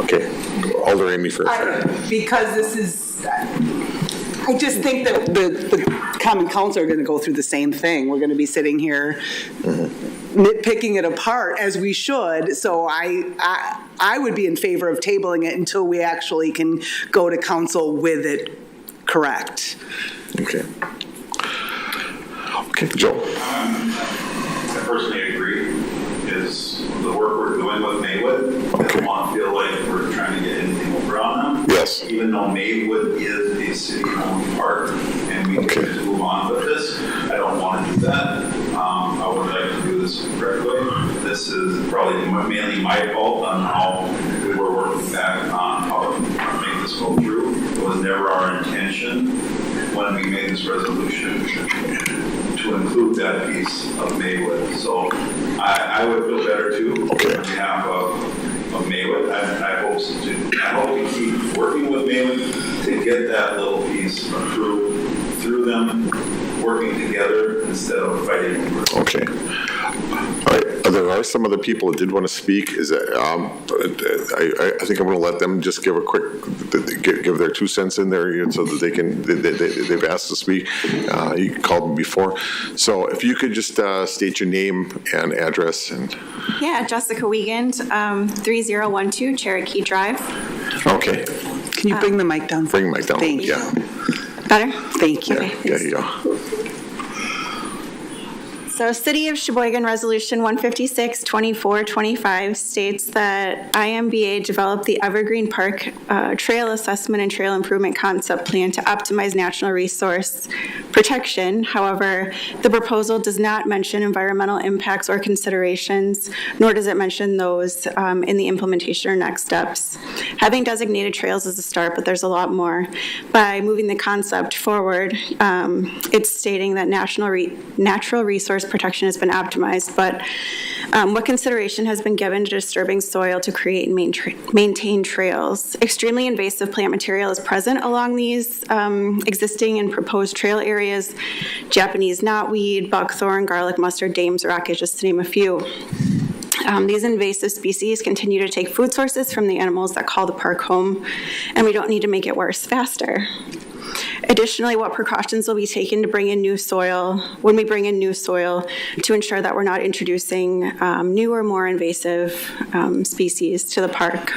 Okay. Alder Ramey first. Because this is, I just think that the Common Council are going to go through the same thing. We're going to be sitting here nitpicking it apart, as we should. So I would be in favor of tabling it until we actually can go to council with it correct. Okay. Okay, Joe. I personally agree. Is the work we're doing with Maywood, I don't want to feel like we're trying to get anything over on them. Yes. Even though Maywood is a city-owned park and we can move on with this, I don't want to do that. I would like to do this the correct way. This is probably mainly my fault on how we were working back on how to make this go through. It was never our intention when we made this resolution to include that piece of Maywood. So I would feel better too on behalf of Maywood. I hope we keep working with Maywood to get that little piece through them working together instead of fighting. Okay. All right. There are some other people that did want to speak. Is that I think I'm going to let them just give a quick give their 2 cents in there, so that they can they've asked to speak. You called me before, so if you could just state your name and address and. Yeah, Jessica Wiegand, 3012 Cherokee Drive. Okay. Can you bring the mic down? Bring the mic down. Thank you. Yeah. Better? Thank you. Okay, There you go. So City of Sheboygan Resolution 156-2425 states that IMBA developed the Evergreen Park Trail Assessment and Trail Improvement Concept Plan to optimize natural resource protection. However, the proposal does not mention environmental impacts or considerations, nor does it mention those in the implementation or next steps. Having designated trails is a start, but there's a lot more. By moving the concept forward, it's stating that natural resource protection has been optimized, but what consideration has been given to disturbing soil to create and maintain trails? Extremely invasive plant material is present along these existing and proposed trail areas. Japanese knotweed, buckthorn, garlic mustard, Dame's rocket, just to name a few. These invasive species continue to take food sources from the animals that call the park home, and we don't need to make it worse faster. Additionally, what precautions will be taken to bring in new soil, when we bring in new soil, to ensure that we're not introducing new or more invasive species to the park?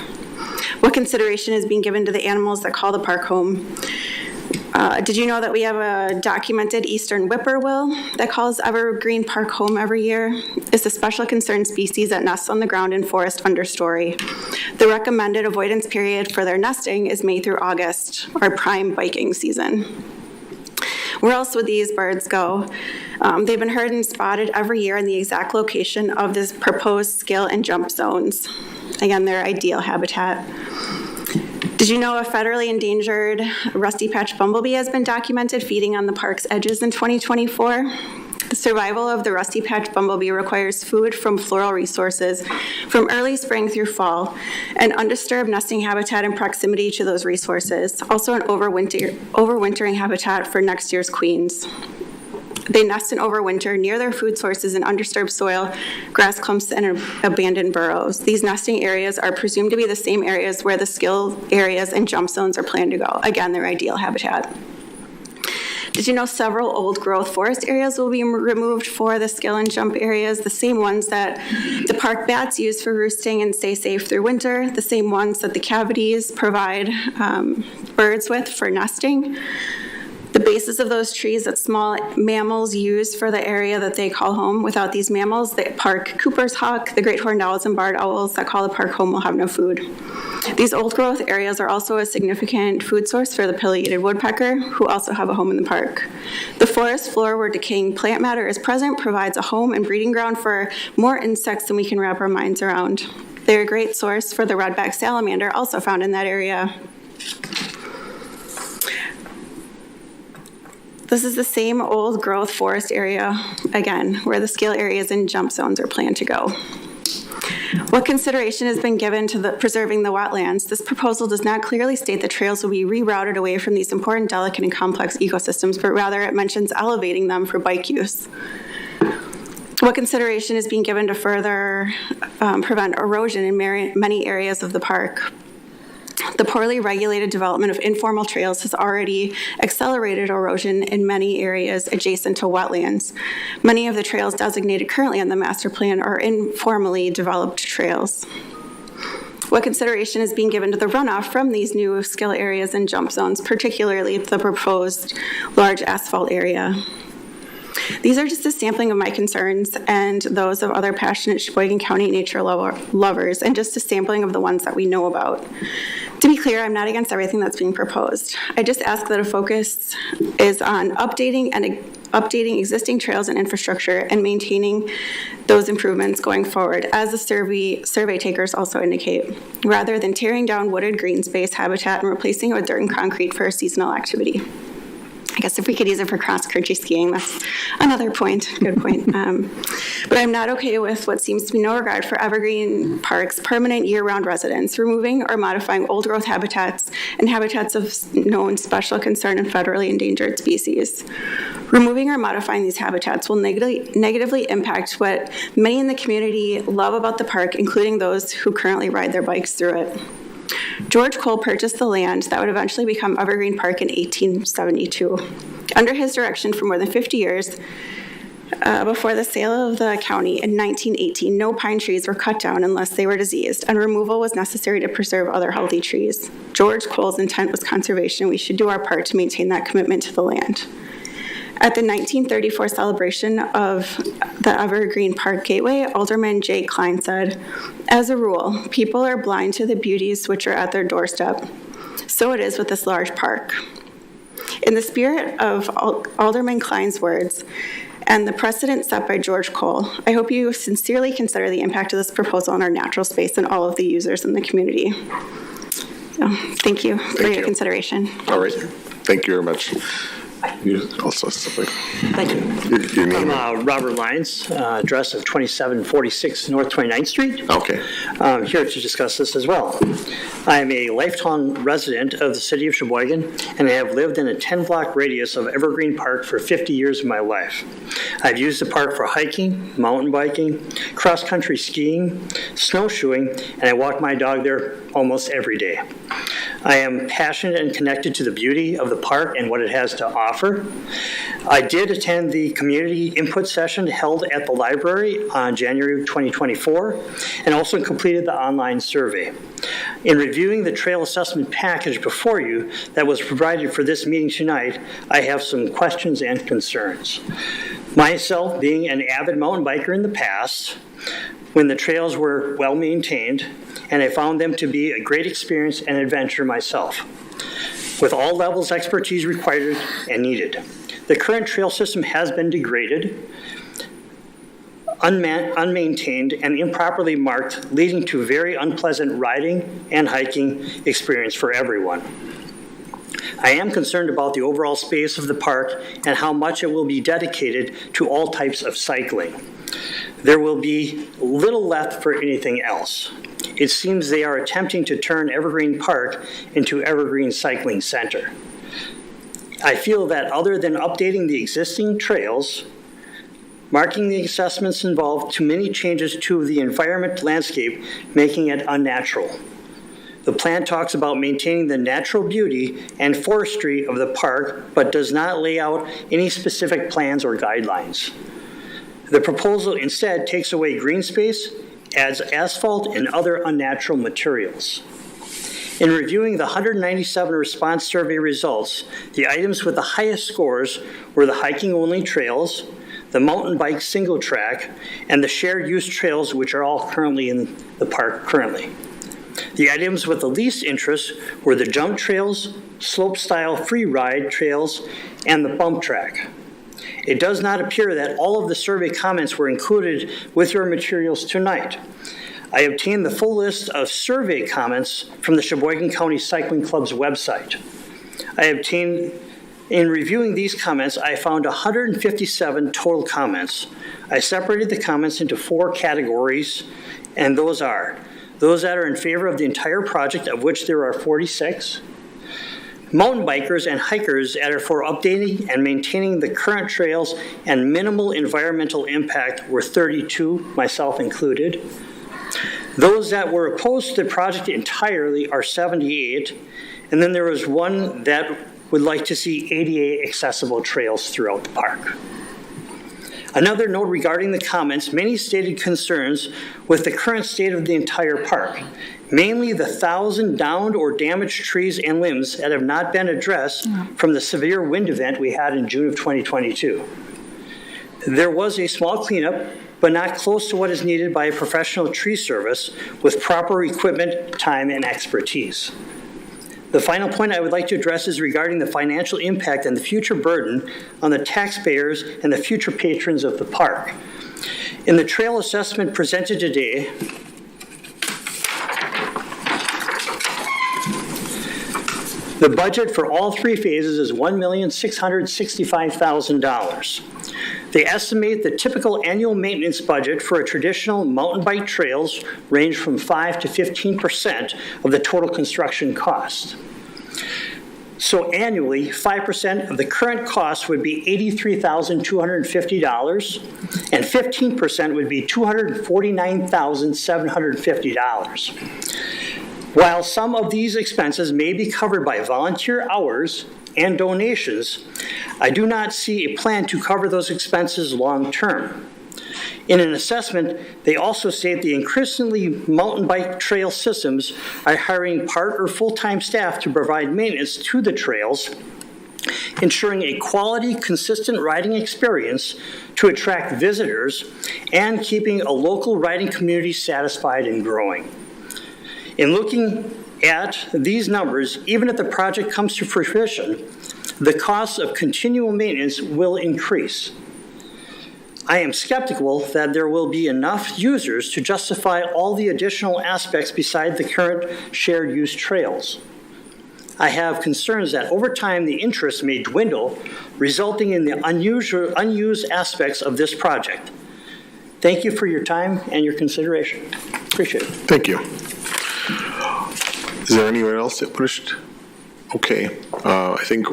What consideration is being given to the animals that call the park home? Did you know that we have a documented eastern whippoorwill that calls Evergreen Park home every year? It's a special concern species that nests on the ground in forest understory. The recommended avoidance period for their nesting is May through August, our prime biking season. Where else would these birds go? They've been heard and spotted every year in the exact location of this proposed skill and jump zones. Again, their ideal habitat. Did you know a federally endangered rusty patch bumblebee has been documented feeding on the park's edges in 2024? The survival of the rusty patch bumblebee requires food from floral resources from early spring through fall, and undisturbed nesting habitat in proximity to those resources, also an overwintering habitat for next year's queens. They nest and overwinter near their food sources in undisturbed soil, grass clumps, and abandoned burrows. These nesting areas are presumed to be the same areas where the skill areas and jump zones are planned to go. Again, their ideal habitat. Did you know several old growth forest areas will be removed for the skill and jump areas, the same ones that the park bats use for roosting and stay safe through winter, the same ones that the cavities provide birds with for nesting? The bases of those trees that small mammals use for the area that they call home. Without these mammals, the park Cooper's hawk, the great horned owls, and barred owls that call the park home will have no food. These old growth areas are also a significant food source for the pileated woodpecker, who also have a home in the park. The forest floor where decaying plant matter is present provides a home and breeding ground for more insects than we can wrap our minds around. They're a great source for the redback salamander, also found in that area. This is the same old growth forest area, again, where the skill areas and jump zones are planned to go. What consideration has been given to preserving the wetlands? This proposal does not clearly state that trails will be rerouted away from these important, delicate, and complex ecosystems, but rather it mentions elevating them for bike use. What consideration is being given to further prevent erosion in many areas of the park? The poorly regulated development of informal trails has already accelerated erosion in many areas adjacent to wetlands. Many of the trails designated currently on the master plan are informally developed trails. What consideration is being given to the runoff from these new skill areas and jump zones, particularly the proposed large asphalt area? These are just a sampling of my concerns and those of other passionate Sheboygan County nature lovers, and just a sampling of the ones that we know about. To be clear, I'm not against everything that's being proposed. I just ask that a focus is on updating existing trails and infrastructure and maintaining those improvements going forward, as the survey takers also indicate, rather than tearing down wooded green space habitat and replacing it with dirt and concrete for a seasonal activity. I guess if we could use it for cross-country skiing, that's another point, good point. But I'm not okay with what seems to be no regard for Evergreen Park's permanent year-round residents, removing or modifying old growth habitats and habitats of known special concern and federally endangered species. Removing or modifying these habitats will negatively impact what many in the community love about the park, including those who currently ride their bikes through it. George Cole purchased the land that would eventually become Evergreen Park in 1872. Under his direction for more than 50 years, before the sale of the county in 1918, no pine trees were cut down unless they were diseased, and removal was necessary to preserve other healthy trees. George Cole's intent was conservation. We should do our part to maintain that commitment to the land. At the 1934 celebration of the Evergreen Park Gateway, Alderman Jay Klein said, "As a rule, people are blind to the beauties which are at their doorstep. So it is with this large park." In the spirit of Alderman Klein's words and the precedent set by George Cole, I hope you sincerely consider the impact of this proposal on our natural space and all of the users in the community. So, thank you for your consideration. All right. Thank you very much. You also something. Thank you. Your name? I'm Robert Lyons, address of 2746 North 29th Street. Okay. I'm here to discuss this as well. I am a lifetime resident of the city of Sheboygan, and I have lived in a 10-block radius of Evergreen Park for 50 years of my life. I've used the park for hiking, mountain biking, cross-country skiing, snowshoeing, and I walk my dog there almost every day. I am passionate and connected to the beauty of the park and what it has to offer. I did attend the community input session held at the library on January 2024 and also completed the online survey. In reviewing the trail assessment package before you that was provided for this meeting tonight, I have some questions and concerns. Myself, being an avid mountain biker in the past, when the trails were well maintained, and I found them to be a great experience and adventure myself, with all levels of expertise required and needed. The current trail system has been degraded, unmaintained, and improperly marked, leading to very unpleasant riding and hiking experience for everyone. I am concerned about the overall space of the park and how much it will be dedicated to all types of cycling. There will be little left for anything else. It seems they are attempting to turn Evergreen Park into Evergreen Cycling Center. I feel that other than updating the existing trails, marking the assessments involved too many changes to the environment landscape, making it unnatural. The plan talks about maintaining the natural beauty and forestry of the park, but does not lay out any specific plans or guidelines. The proposal instead takes away green space, adds asphalt and other unnatural materials. In reviewing the 197 response survey results, the items with the highest scores were the hiking-only trails, the mountain bike single track, and the shared use trails, which are all currently in the park currently. The items with the least interest were the jump trails, slope-style free ride trails, and the bump track. It does not appear that all of the survey comments were included with your materials tonight. I obtained the full list of survey comments from the Sheboygan County Cycling Club's website. In reviewing these comments, I found 157 total comments. I separated the comments into 4 categories, and those are those that are in favor of the entire project, of which there are 46, mountain bikers and hikers that are for updating and maintaining the current trails and minimal environmental impact were 32, myself included. Those that were opposed to the project entirely are 78, and then there was one that would like to see ADA accessible trails throughout the park. Another note regarding the comments, many stated concerns with the current state of the entire park, mainly the 1,000 downed or damaged trees and limbs that have not been addressed from the severe wind event we had in June of 2022. There was a small cleanup, but not close to what is needed by a professional tree service with proper equipment, time, and expertise. The final point I would like to address is regarding the financial impact and the future burden on the taxpayers and the future patrons of the park. In the trail assessment presented today, the budget for all 3 phases is $1,665,000. They estimate the typical annual maintenance budget for a traditional mountain bike trails range from 5 to 15% of the total construction cost. So annually, 5% of the current cost would be $83,250, and 15% would be $249,750. While some of these expenses may be covered by volunteer hours and donations, I do not see a plan to cover those expenses long term. In an assessment, they also state the increasingly mountain bike trail systems are hiring part or full-time staff to provide maintenance to the trails ensuring a quality, consistent riding experience to attract visitors, and keeping a local riding community satisfied and growing. In looking at these numbers, even if the project comes to fruition, the cost of continual maintenance will increase. I am skeptical that there will be enough users to justify all the additional aspects beside the current shared use trails. I have concerns that over time the interest may dwindle, resulting in the unused aspects of this project. Thank you for your time and your consideration. Appreciate it. Thank you. Is there anyone else that pushed? Okay, I think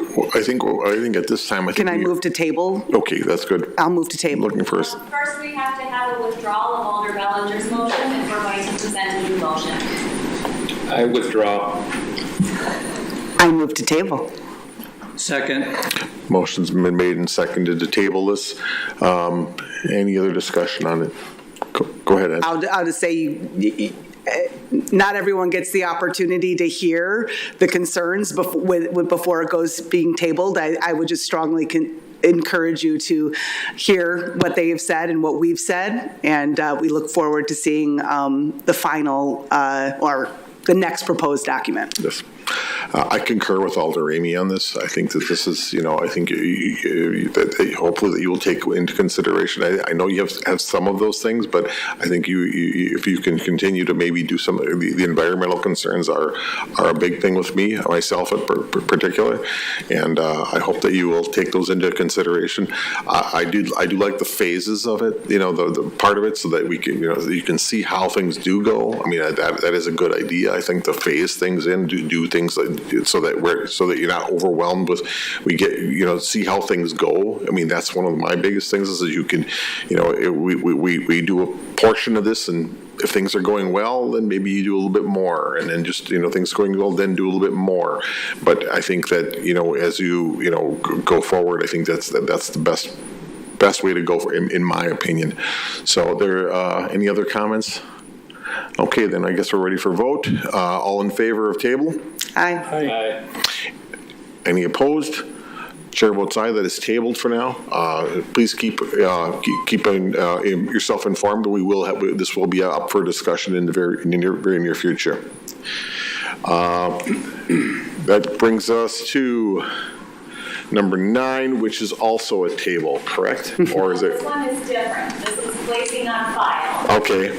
at this time, Can I move to table? Okay, that's good. I'll move to table. Looking first. First, we have to have a withdrawal of Alder Bellinger's motion if we're going to present a new motion. I withdraw. I move to table. Second. Motion's been made and seconded to table this. Any other discussion on it? Go ahead, Ed. I'll just say, not everyone gets the opportunity to hear the concerns before it goes being tabled. I would just strongly encourage you to hear what they have said and what we've said, and we look forward to seeing the final or the next proposed document. Yes. I concur with Alder Ramey on this. I think that this is, I think that hopefully that you will take into consideration. I know you have some of those things, but I think if you can continue to maybe do some, the environmental concerns are a big thing with me, myself in particular, and I hope that you will take those into consideration. I do like the phases of it, the part of it, so that we can, you can see how things do go. I mean, that is a good idea. I think the phase things in, do things so that you're not overwhelmed with, we get, see how things go. I mean, that's one of my biggest things is that you can, we do a portion of this, and if things are going well, then maybe you do a little bit more, and then just, things going well, then do a little bit more. But I think that, as you, go forward, I think that's the best way to go in my opinion. So there, any other comments? Okay, then I guess we're ready for vote. All in favor of table? Aye. Aye. Any opposed? Chair votes aye. That is tabled for now. Please keep yourself informed. We will have, this will be up for discussion in the very near future. That brings us to number 9, which is also a table, correct? Or is it? This one is different. This is placing on file. Okay.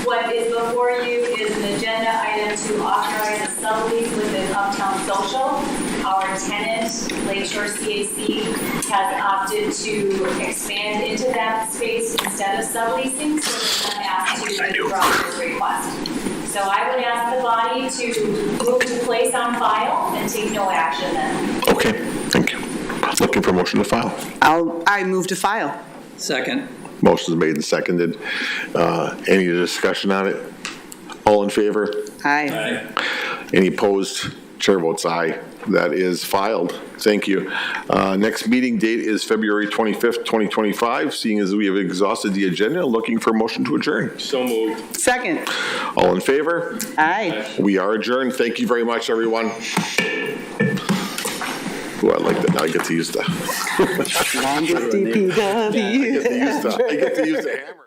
What is before you is an agenda item to authorize a sublease within Uptown Social. Our tenant, Lakeshore CAC, has opted to expand into that space instead of subleasing, so they're asked to withdraw this request. So I would ask the body to move to place on file and take no action then. Okay, thank you. Looking for motion to file. I move to file. Second. Motion is made and seconded. Any discussion on it? All in favor? Aye. Any opposed? Chair votes aye. That is filed. Thank you. Next meeting date is February 25th, 2025. Seeing as we have exhausted the agenda, looking for motion to adjourn. So moved. Second. All in favor? Aye. We are adjourned. Thank you very much, everyone. Ooh, I like that. Now I get to use the. Longest DPW. I get to use the hammer.